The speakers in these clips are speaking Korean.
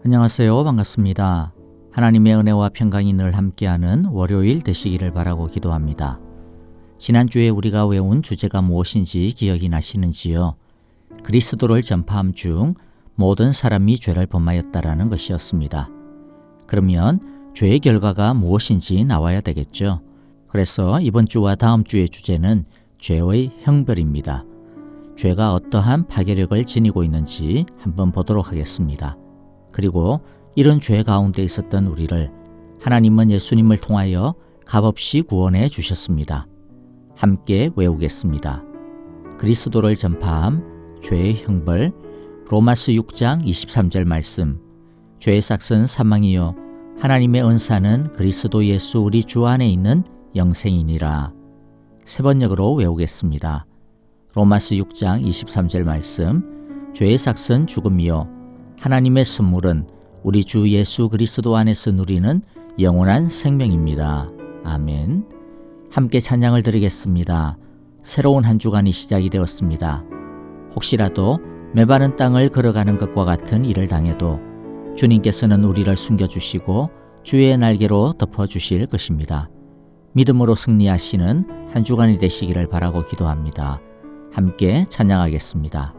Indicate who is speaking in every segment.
Speaker 1: 안녕하세요. 반갑습니다. 하나님의 은혜와 평강이 늘 함께하는 월요일 되시기를 바라고 기도합니다. 지난주에 우리가 외운 주제가 무엇인지 기억이 나시는지요? 그리스도를 전파함 중 모든 사람이 죄를 범하였다라는 것이었습니다. 그러면 죄의 결과가 무엇인지 나와야 되겠죠. 그래서 이번 주와 다음 주의 주제는 죄의 형벌입니다. 죄가 어떠한 파괴력을 지니고 있는지 한번 보도록 하겠습니다. 그리고 이런 죄 가운데 있었던 우리를 하나님은 예수님을 통하여 값없이 구원해 주셨습니다. 함께 외우겠습니다. 그리스도를 전파함, 죄의 형벌, 로마서 6장 23절 말씀. 죄의 삭은 사망이요 하나님의 은사는 그리스도 예수 우리 주 안에 있는 영생이니라. 세 번역으로 외우겠습니다. 로마서 6장 23절 말씀. 죄의 삭은 죽음이요 하나님의 선물은 우리 주 예수 그리스도 안에서 누리는 영원한 생명입니다. 아멘. 함께 찬양을 드리겠습니다. 새로운 한 주간이 시작이 되었습니다. 혹시라도 메마른 땅을 걸어가는 것과 같은 일을 당해도 주님께서는 우리를 숨겨주시고 주의 날개로 덮어주실 것입니다. 믿음으로 승리하시는 한 주간이 되시기를 바라고 기도합니다. 함께 찬양하겠습니다.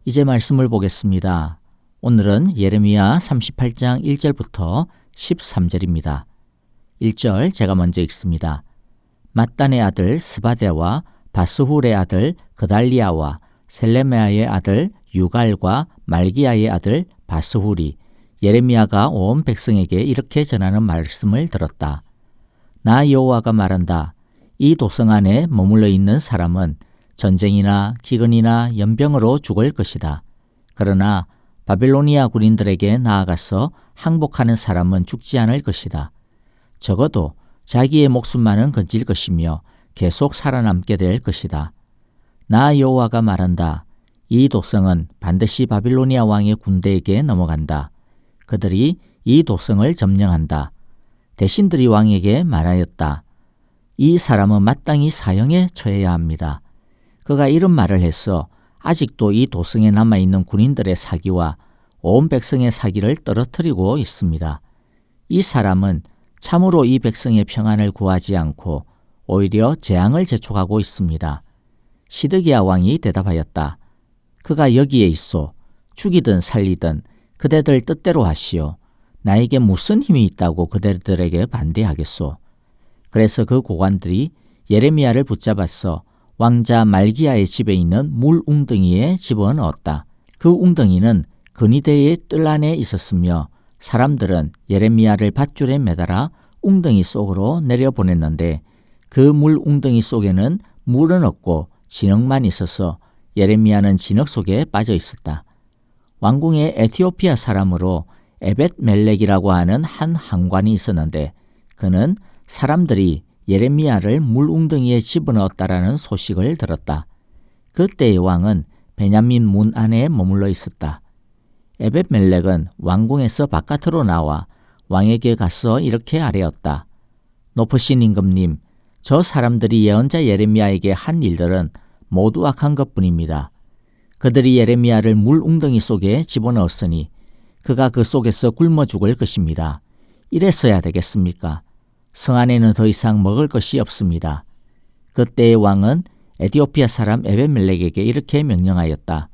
Speaker 1: 이제 말씀을 보겠습니다. 오늘은 예레미야 38장 1절부터 13절입니다. 1절 제가 먼저 읽습니다. 맏단의 아들 스바데와 바스훌의 아들 그달리아와 셀레메아의 아들 유갈과 말기야의 아들 바스훌이 예레미야가 온 백성에게 이렇게 전하는 말씀을 들었다. 나 여호와가 말한다. 이 도성 안에 머물러 있는 사람은 전쟁이나 기근이나 연병으로 죽을 것이다. 그러나 바빌로니아 군인들에게 나아가서 항복하는 사람은 죽지 않을 것이다. 적어도 자기의 목숨만은 건질 것이며 계속 살아남게 될 것이다. 나 여호와가 말한다. 이 도성은 반드시 바빌로니아 왕의 군대에게 넘어간다. 그들이 이 도성을 점령한다. 대신들이 왕에게 말하였다. 이 사람은 마땅히 사형에 처해야 합니다. 그가 이런 말을 해서 아직도 이 도성에 남아있는 군인들의 사기와 온 백성의 사기를 떨어뜨리고 있습니다. 이 사람은 참으로 이 백성의 평안을 구하지 않고 오히려 재앙을 재촉하고 있습니다. 시드기야 왕이 대답하였다. 그가 여기에 있소. 죽이든 살리든 그대들 뜻대로 하시오. 나에게 무슨 힘이 있다고 그대들에게 반대하겠소. 그래서 그 고관들이 예레미야를 붙잡아서 왕자 말기야의 집에 있는 물 웅덩이에 집어넣었다. 그 웅덩이는 근위대의 뜰 안에 있었으며 사람들은 예레미야를 밧줄에 매달아 웅덩이 속으로 내려보냈는데 그 물 웅덩이 속에는 물은 없고 진흙만 있어서 예레미야는 진흙 속에 빠져 있었다. 왕궁에 에티오피아 사람으로 에벳 멜렉이라고 하는 한 한관이 있었는데 그는 사람들이 예레미야를 물웅덩이에 집어넣었다라는 소식을 들었다. 그때의 왕은 베냐민 문 안에 머물러 있었다. 에벳 멜렉은 왕궁에서 바깥으로 나와 왕에게 가서 이렇게 아뢰었다. 높으신 임금님, 저 사람들이 예언자 예레미야에게 한 일들은 모두 악한 것뿐입니다. 그들이 예레미야를 물웅덩이 속에 집어넣었으니 그가 그 속에서 굶어 죽을 것입니다. 이랬어야 되겠습니까? 성 안에는 더 이상 먹을 것이 없습니다. 그때의 왕은 에티오피아 사람 에벳멜렉에게 이렇게 명령하였다.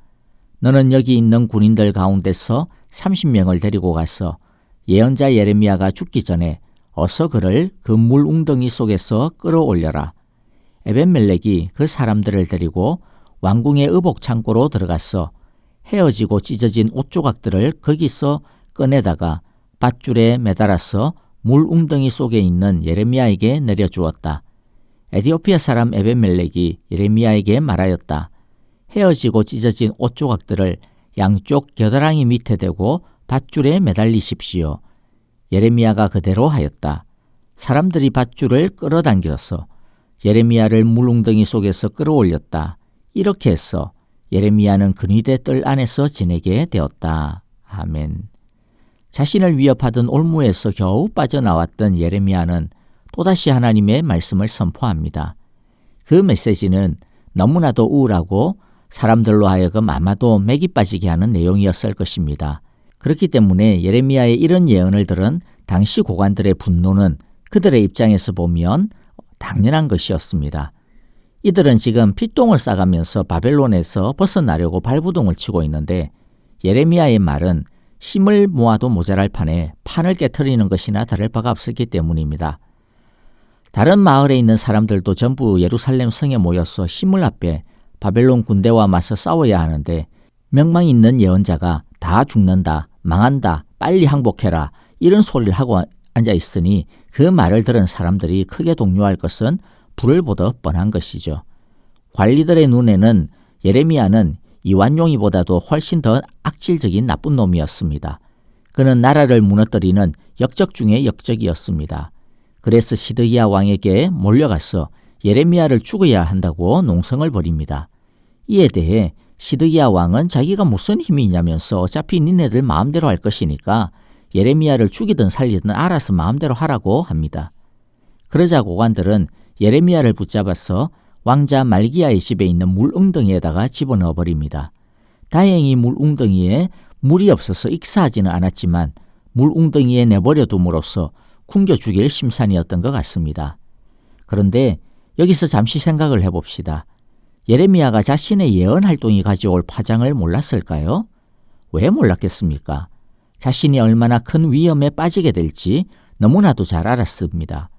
Speaker 1: 너는 여기 있는 군인들 가운데서 30명을 데리고 가서 예언자 예레미야가 죽기 전에 어서 그를 그 물웅덩이 속에서 끌어올려라. 에벳멜렉이 그 사람들을 데리고 왕궁의 의복 창고로 들어가서 헤어지고 찢어진 옷 조각들을 거기서 꺼내다가 밧줄에 매달아서 물웅덩이 속에 있는 예레미야에게 내려주었다. 에티오피아 사람 에벳멜렉이 예레미야에게 말하였다. 헤어지고 찢어진 옷 조각들을 양쪽 겨드랑이 밑에 대고 밧줄에 매달리십시오. 예레미야가 그대로 하였다. 사람들이 밧줄을 끌어당겨서 예레미야를 물웅덩이 속에서 끌어올렸다. 이렇게 해서 예레미야는 근위대 뜰 안에서 지내게 되었다. 아멘. 자신을 위협하던 올무에서 겨우 빠져나왔던 예레미야는 또다시 하나님의 말씀을 선포합니다. 그 메시지는 너무나도 우울하고 사람들로 하여금 아마도 맥이 빠지게 하는 내용이었을 것입니다. 그렇기 때문에 예레미야의 이런 예언을 들은 당시 고관들의 분노는 그들의 입장에서 보면 당연한 것이었습니다. 이들은 지금 핏똥을 싸가면서 바벨론에서 벗어나려고 발부동을 치고 있는데 예레미야의 말은 힘을 모아도 모자랄 판에 판을 깨트리는 것이나 다를 바가 없었기 때문입니다. 다른 마을에 있는 사람들도 전부 예루살렘 성에 모여서 힘을 합해 바벨론 군대와 맞서 싸워야 하는데 명망 있는 예언자가 다 죽는다, 망한다, 빨리 항복해라 이런 소리를 하고 앉아 있으니 그 말을 들은 사람들이 크게 동요할 것은 불을 보듯 뻔한 것이죠. 관리들의 눈에는 예레미야는 이완용이보다도 훨씬 더 악질적인 나쁜 놈이었습니다. 그는 나라를 무너뜨리는 역적 중의 역적이었습니다. 그래서 시드기야 왕에게 몰려가서 예레미야를 죽여야 한다고 농성을 벌입니다. 이에 대해 시드기야 왕은 자기가 무슨 힘이 있냐면서 어차피 니네들 마음대로 할 것이니까 예레미야를 죽이든 살리든 알아서 마음대로 하라고 합니다. 그러자 고관들은 예레미야를 붙잡아서 왕자 말기야의 집에 있는 물웅덩이에다가 집어넣어 버립니다. 다행히 물웅덩이에 물이 없어서 익사하지는 않았지만 물웅덩이에 내버려 둠으로써 굶겨 죽일 심산이었던 것 같습니다. 그런데 여기서 잠시 생각을 해봅시다. 예레미야가 자신의 예언 활동이 가져올 파장을 몰랐을까요? 왜 몰랐겠습니까? 자신이 얼마나 큰 위험에 빠지게 될지 너무나도 잘 알았습니다.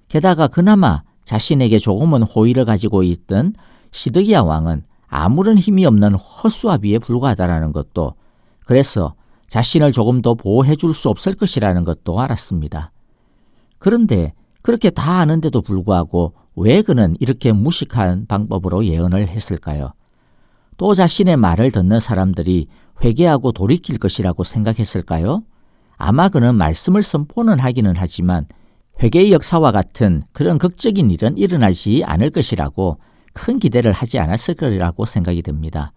Speaker 1: 게다가 그나마 자신에게 조금은 호의를 가지고 있던 시드기야 왕은 아무런 힘이 없는 허수아비에 불과하다는 것도, 그래서 자신을 조금 더 보호해 줄 수 없을 것이라는 것도 알았습니다. 그런데 그렇게 다 아는데도 불구하고 왜 그는 이렇게 무식한 방법으로 예언을 했을까요? 또 자신의 말을 듣는 사람들이 회개하고 돌이킬 것이라고 생각했을까요? 아마 그는 말씀을 선포는 하기는 하지만 회개의 역사와 같은 그런 극적인 일은 일어나지 않을 것이라고 큰 기대를 하지 않았을 거라고 생각이 됩니다.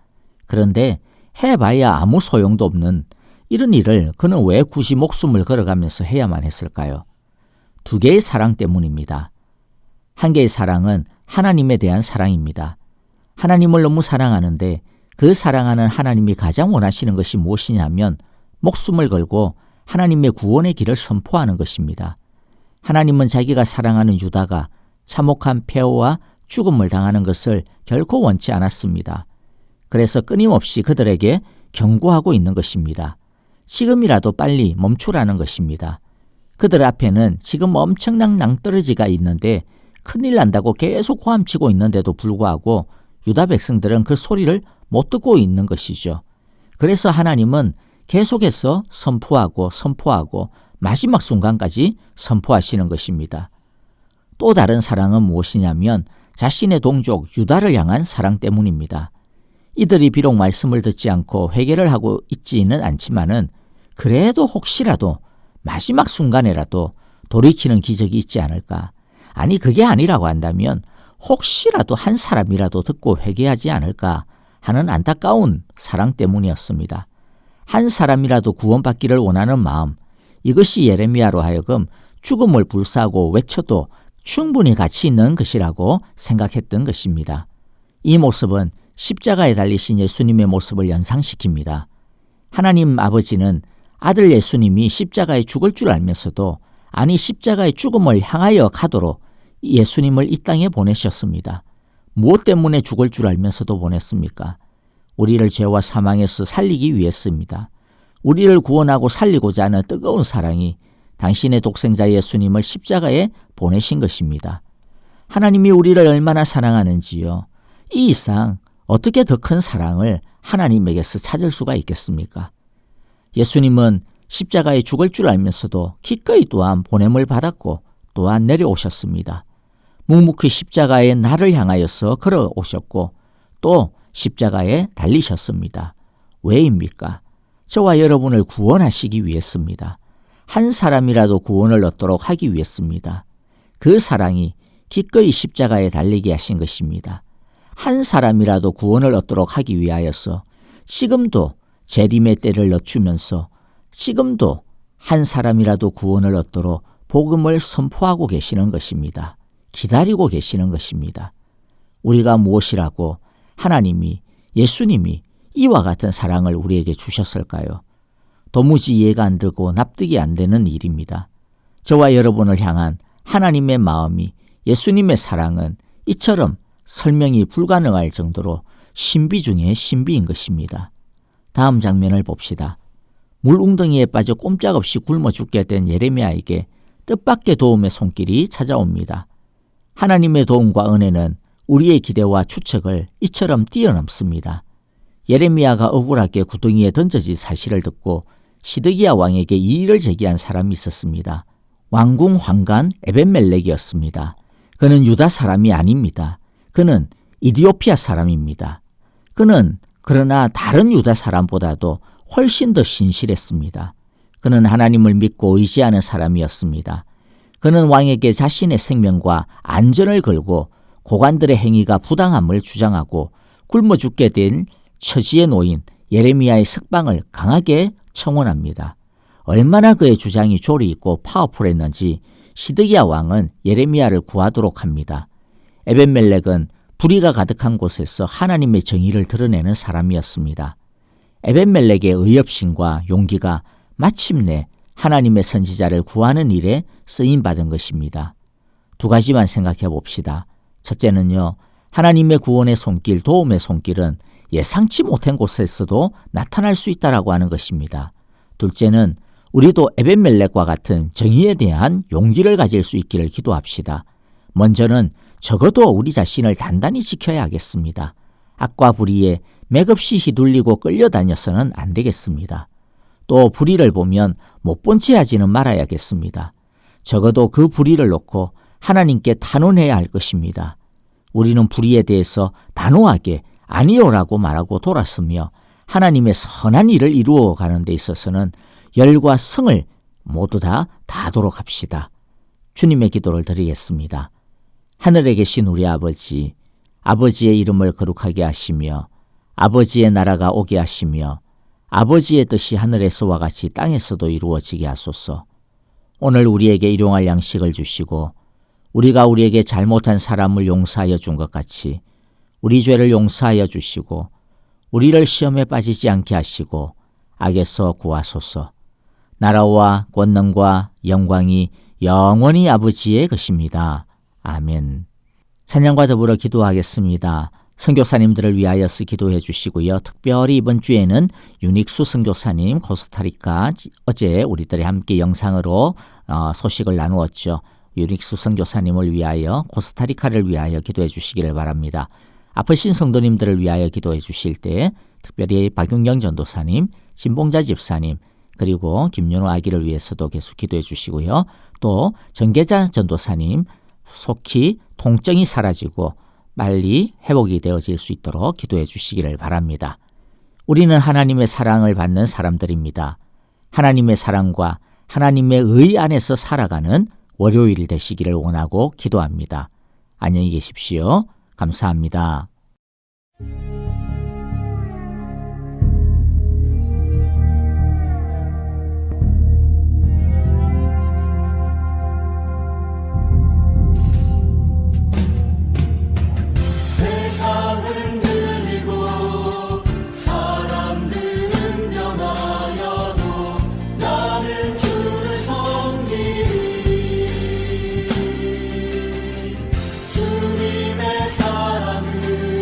Speaker 1: 그런데 해봐야 아무 소용도 없는 이런 일을 그는 왜 굳이 목숨을 걸어가면서 해야만 했을까요? 두 개의 사랑 때문입니다. 한 개의 사랑은 하나님에 대한 사랑입니다. 하나님을 너무 사랑하는데 그 사랑하는 하나님이 가장 원하시는 것이 무엇이냐면 목숨을 걸고 하나님의 구원의 길을 선포하는 것입니다. 하나님은 자기가 사랑하는 유다가 참혹한 폐허와 죽음을 당하는 것을 결코 원치 않았습니다. 그래서 끊임없이 그들에게 경고하고 있는 것입니다. 지금이라도 빨리 멈추라는 것입니다. 그들 앞에는 지금 엄청난 낭떠러지가 있는데 큰일 난다고 계속 고함치고 있는데도 불구하고 유다 백성들은 그 소리를 못 듣고 있는 것이죠. 그래서 하나님은 계속해서 선포하고 마지막 순간까지 선포하시는 것입니다. 또 다른 사랑은 무엇이냐면 자신의 동족 유다를 향한 사랑 때문입니다. 이들이 비록 말씀을 듣지 않고 회개를 하고 있지는 않지만은 그래도 혹시라도 마지막 순간에라도 돌이키는 기적이 있지 않을까. 아니 그게 아니라고 한다면 혹시라도 한 사람이라도 듣고 회개하지 않을까 하는 안타까운 사랑 때문이었습니다. 한 사람이라도 구원받기를 원하는 마음, 이것이 예레미야로 하여금 죽음을 불사하고 외쳐도 충분히 가치 있는 것이라고 생각했던 것입니다. 이 모습은 십자가에 달리신 예수님의 모습을 연상시킵니다. 하나님 아버지는 아들 예수님이 십자가에 죽을 줄 알면서도 아니 십자가의 죽음을 향하여 가도록 예수님을 이 땅에 보내셨습니다. 무엇 때문에 죽을 줄 알면서도 보냈습니까? 우리를 죄와 사망에서 살리기 위해서입니다. 우리를 구원하고 살리고자 하는 뜨거운 사랑이 당신의 독생자 예수님을 십자가에 보내신 것입니다. 하나님이 우리를 얼마나 사랑하는지요. 이 이상 어떻게 더 큰 사랑을 하나님에게서 찾을 수가 있겠습니까? 예수님은 십자가에 죽을 줄 알면서도 기꺼이 또한 보냄을 받았고 또한 내려오셨습니다. 묵묵히 십자가에 나를 향하여서 걸어오셨고 또 십자가에 달리셨습니다. 왜입니까? 저와 여러분을 구원하시기 위해서입니다. 한 사람이라도 구원을 얻도록 하기 위해서입니다. 그 사랑이 기꺼이 십자가에 달리게 하신 것입니다. 한 사람이라도 구원을 얻도록 하기 위하여서 지금도 재림의 때를 늦추면서 지금도 한 사람이라도 구원을 얻도록 복음을 선포하고 계시는 것입니다. 기다리고 계시는 것입니다. 우리가 무엇이라고 하나님이, 예수님이 이와 같은 사랑을 우리에게 주셨을까요? 도무지 이해가 안 되고 납득이 안 되는 일입니다. 저와 여러분을 향한 하나님의 마음이, 예수님의 사랑은 이처럼 설명이 불가능할 정도로 신비 중에 신비인 것입니다. 다음 장면을 봅시다. 물웅덩이에 빠져 꼼짝없이 굶어 죽게 된 예레미야에게 뜻밖의 도움의 손길이 찾아옵니다. 하나님의 도움과 은혜는 우리의 기대와 추측을 이처럼 뛰어넘습니다. 예레미야가 억울하게 구덩이에 던져진 사실을 듣고 시드기야 왕에게 이의를 제기한 사람이 있었습니다. 왕궁 황관 에벤멜렉이었습니다. 그는 유다 사람이 아닙니다. 그는 이디오피아 사람입니다. 그는 그러나 다른 유다 사람보다도 훨씬 더 신실했습니다. 그는 하나님을 믿고 의지하는 사람이었습니다. 그는 왕에게 자신의 생명과 안전을 걸고 고관들의 행위가 부당함을 주장하고 굶어 죽게 된 처지에 놓인 예레미야의 석방을 강하게 청원합니다. 얼마나 그의 주장이 조리 있고 파워풀했는지 시드기야 왕은 예레미야를 구하도록 합니다. 에벤멜렉은 불의가 가득한 곳에서 하나님의 정의를 드러내는 사람이었습니다. 에벤멜렉의 의협심과 용기가 마침내 하나님의 선지자를 구하는 일에 쓰임받은 것입니다. 두 가지만 생각해 봅시다. 첫째는요, 하나님의 구원의 손길, 도움의 손길은 예상치 못한 곳에서도 나타날 수 있다라고 하는 것입니다. 둘째는 우리도 에벤멜렉과 같은 정의에 대한 용기를 가질 수 있기를 기도합시다. 먼저는 적어도 우리 자신을 단단히 지켜야 하겠습니다. 악과 불의에 맥없이 휘둘리고 끌려다녀서는 안 되겠습니다. 또 불의를 보면 못 본 채 하지는 말아야겠습니다. 적어도 그 불의를 놓고 하나님께 탄원해야 할 것입니다. 우리는 불의에 대해서 단호하게 아니요라고 말하고 돌았으며 하나님의 선한 일을 이루어 가는 데 있어서는 열과 성을 모두 다 다하도록 합시다. 주님의 기도를 드리겠습니다. 하늘에 계신 우리 아버지, 아버지의 이름을 거룩하게 하시며 아버지의 나라가 오게 하시며 아버지의 뜻이 하늘에서와 같이 땅에서도 이루어지게 하소서. 오늘 우리에게 일용할 양식을 주시고 우리가 우리에게 잘못한 사람을 용서하여 준 것 같이 우리 죄를 용서하여 주시고 우리를 시험에 빠지지 않게 하시고 악에서 구하소서. 나라와 권능과 영광이 영원히 아버지의 것입니다. 아멘. 찬양과 더불어 기도하겠습니다. 선교사님들을 위하여서 기도해 주시고요. 특별히 이번 주에는 유닉수 선교사님 코스타리카 어제 우리들이 함께 영상으로 소식을 나누었죠. 유닉수 선교사님을 위하여 코스타리카를 위하여 기도해 주시기를 바랍니다. 아프신 성도님들을 위하여 기도해 주실 때 특별히 박윤경 전도사님, 진봉자 집사님 그리고 김윤호 아기를 위해서도 계속 기도해 주시고요. 또 정계자 전도사님 속히 통증이 사라지고 빨리 회복이 되어질 수 있도록 기도해 주시기를 바랍니다. 우리는 하나님의 사랑을 받는 사람들입니다. 하나님의 사랑과 하나님의 의 안에서 살아가는 월요일 되시기를 원하고 기도합니다. 안녕히 계십시오. 감사합니다.
Speaker 2: 세상은 들리고 사람들은 변하여도 나는 주를 섬기리. 주님의 사랑은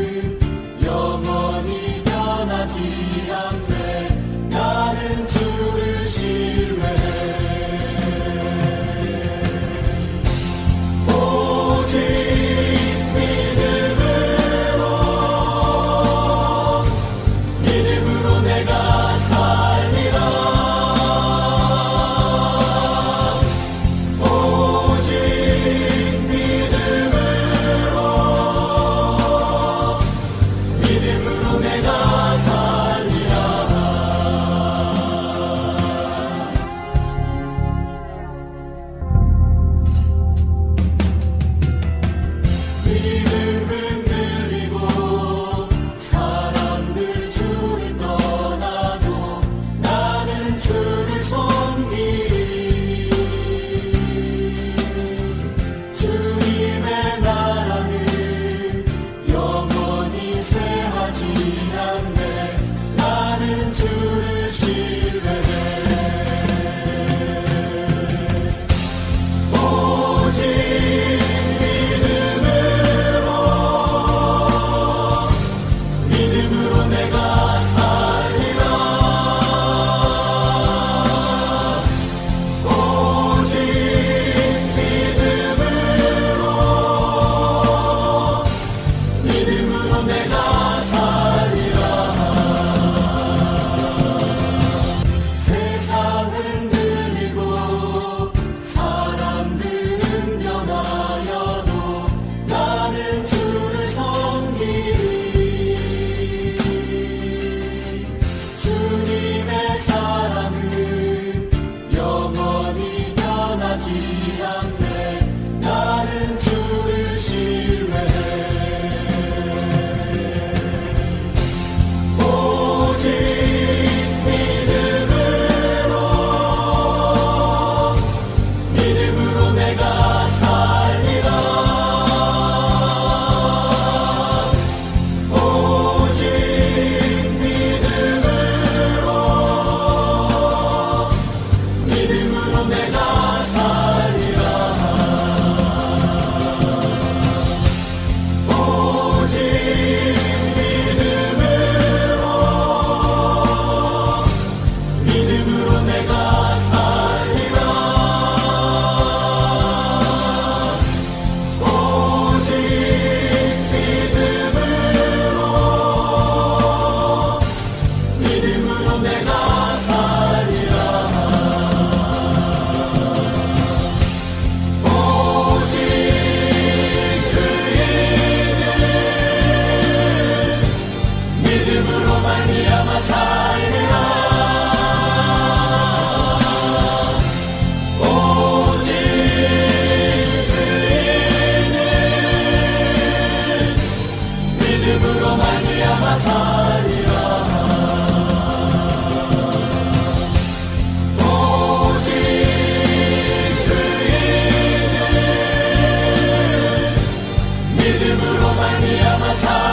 Speaker 2: 사